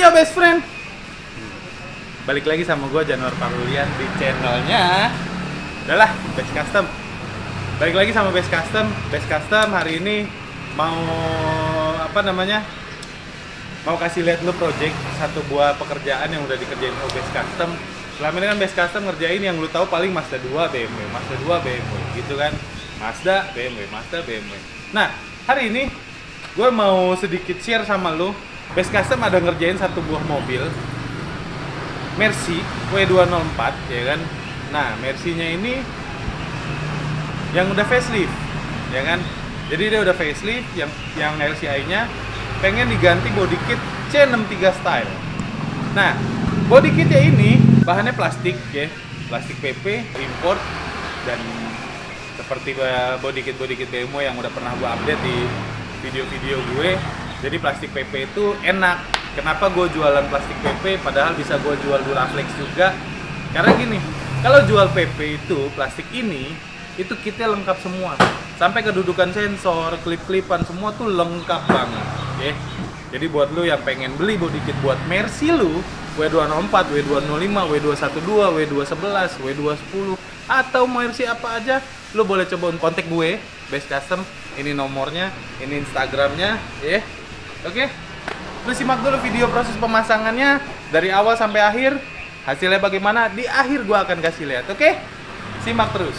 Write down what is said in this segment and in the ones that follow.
Iya best friend. Balik lagi sama gue Januar Parlian di channelnya. Udahlah, Best Custom. Balik lagi sama Best Custom. Best Custom hari ini mau mau kasih lihat lu project satu buah pekerjaan yang udah dikerjain sama Best Custom. Selama ini kan Best Custom ngerjain yang lu tahu paling Mazda 2 BMW, Mazda 2 BMW gitu kan. Mazda BMW. Nah, hari ini gue mau sedikit share sama lu. Best Custom ada ngerjain satu buah mobil Mercy W204 ya kan. Nah, Mercy-nya ini yang udah facelift ya kan. Jadi dia udah facelift yang LCI-nya pengen diganti body kit C63 style. Nah, body kitnya ini bahannya plastik ya, plastik PP import, dan seperti body kit BMW yang udah pernah gue update di video-video gue. Jadi plastik PP itu enak. Kenapa gue jualan plastik PP padahal bisa gue jual Duraflex juga? Karena gini, kalau jual PP itu plastik ini itu kitnya lengkap semua. Sampai kedudukan sensor, klip-klipan semua tuh lengkap banget. Oke. Jadi buat lu yang pengen beli body kit buat Mercy lu, W204, W205, W212, W211, W210 atau Mercy apa aja, lu boleh coba kontak gue, Best Custom. Ini nomornya, ini Instagramnya, ya. Oke, lu simak dulu video proses pemasangannya dari awal sampai akhir. Hasilnya bagaimana di akhir gua akan kasih lihat. Oke, simak terus.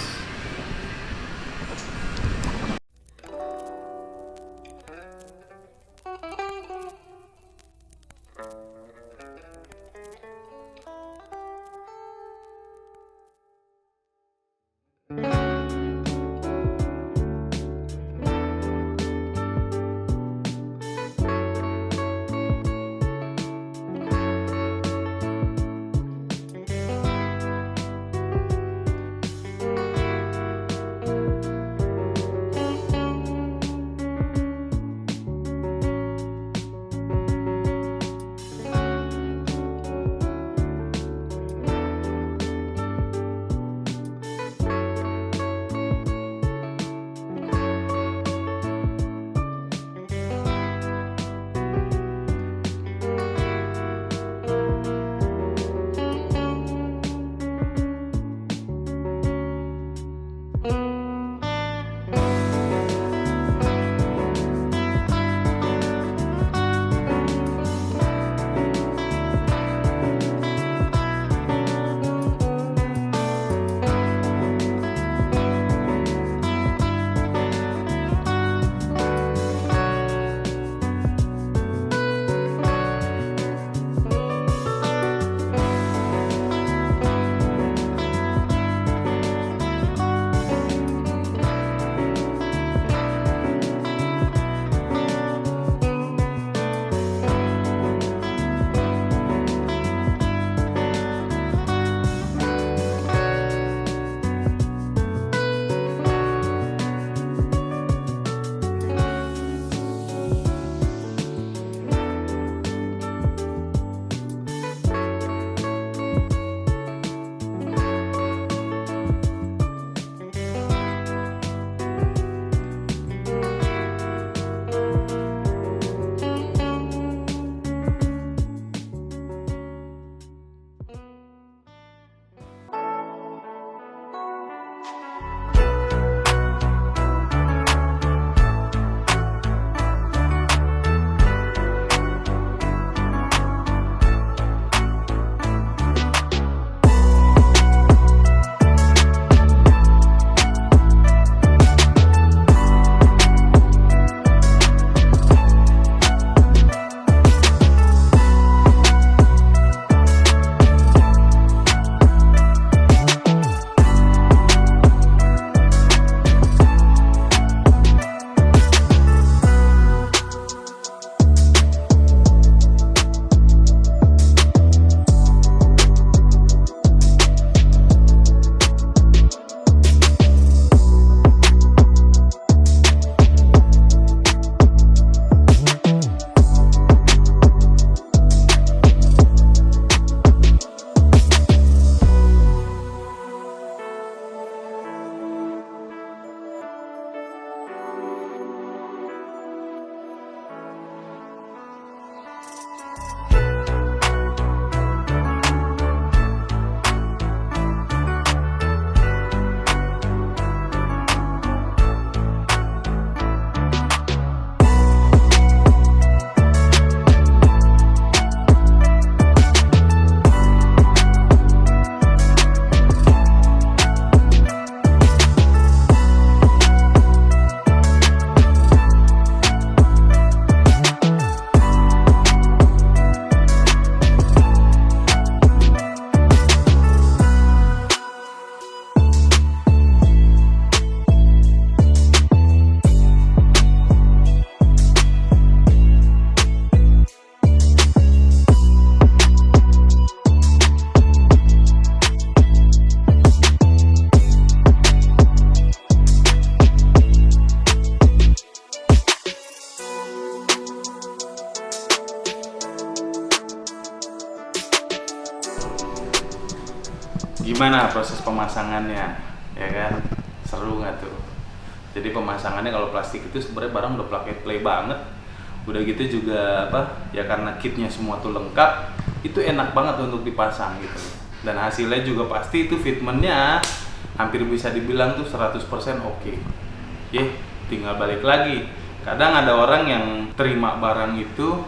Gimana proses pemasangannya, ya kan? Seru nggak tuh? Jadi pemasangannya kalau plastik itu sebenarnya barang udah plug and play banget. Udah gitu juga ya karena kitnya semua tuh lengkap, itu enak banget untuk dipasang gitu. Dan hasilnya juga pasti itu fitmentnya hampir bisa dibilang tuh 100% oke. Tinggal balik lagi. Kadang ada orang yang terima barang itu,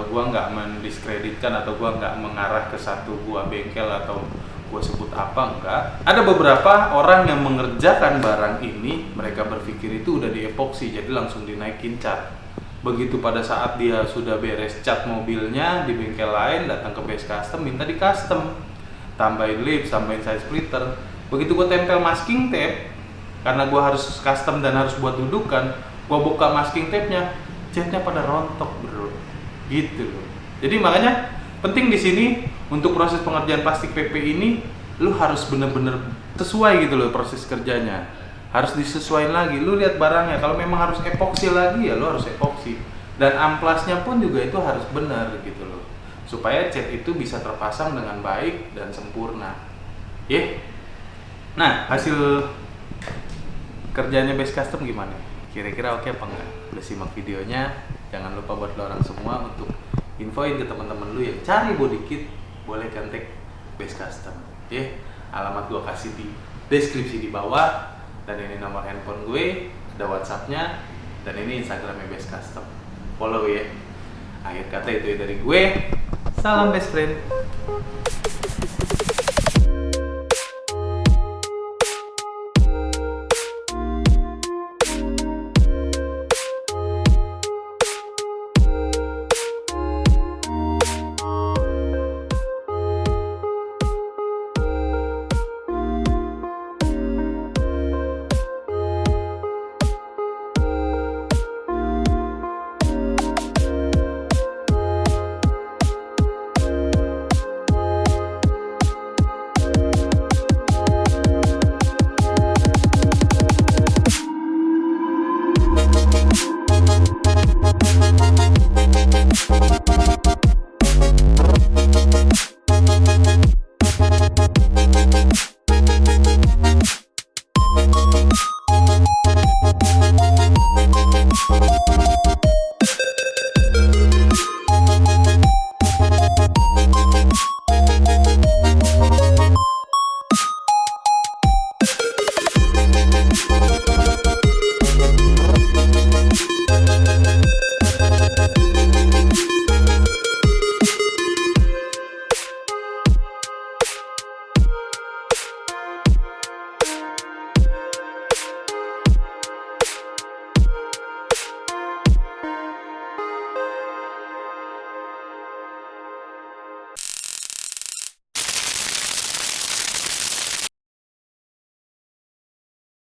gua nggak mendiskreditkan atau gua nggak mengarah ke satu gua bengkel atau gua sebut apa, enggak. Ada beberapa orang yang mengerjakan barang ini, mereka berpikir itu udah diepoksi, jadi langsung dinaikin cat. Begitu pada saat dia sudah beres cat mobilnya di bengkel lain, datang ke Best Custom minta di custom, tambahin lips, tambahin side splitter. Begitu gua tempel masking tape, karena gua harus custom dan harus buat dudukan, gua buka masking tape-nya, catnya pada rontok bro, gitu loh. Jadi makanya penting di sini untuk proses pengerjaan plastik PP ini, lu harus bener-bener sesuai gitu loh proses kerjanya. Harus disesuaikan lagi. Lu lihat barangnya, kalau memang harus epoksi lagi ya lu harus epoksi. Dan amplasnya pun juga itu harus benar gitu loh. Supaya cat itu bisa terpasang dengan baik dan sempurna. Nah, hasil kerjanya Best Custom gimana? Kira-kira oke apa enggak? Udah simak videonya, jangan lupa buat lo orang semua untuk infoin ke teman-teman lu yang cari body kit, boleh kontak Best Custom. Alamat gua kasih di deskripsi di bawah, dan ini nomor handphone gue, ada WhatsApp-nya, dan ini Instagramnya Best Custom. Follow ya. Akhir kata itu dari gue. Salam best friend.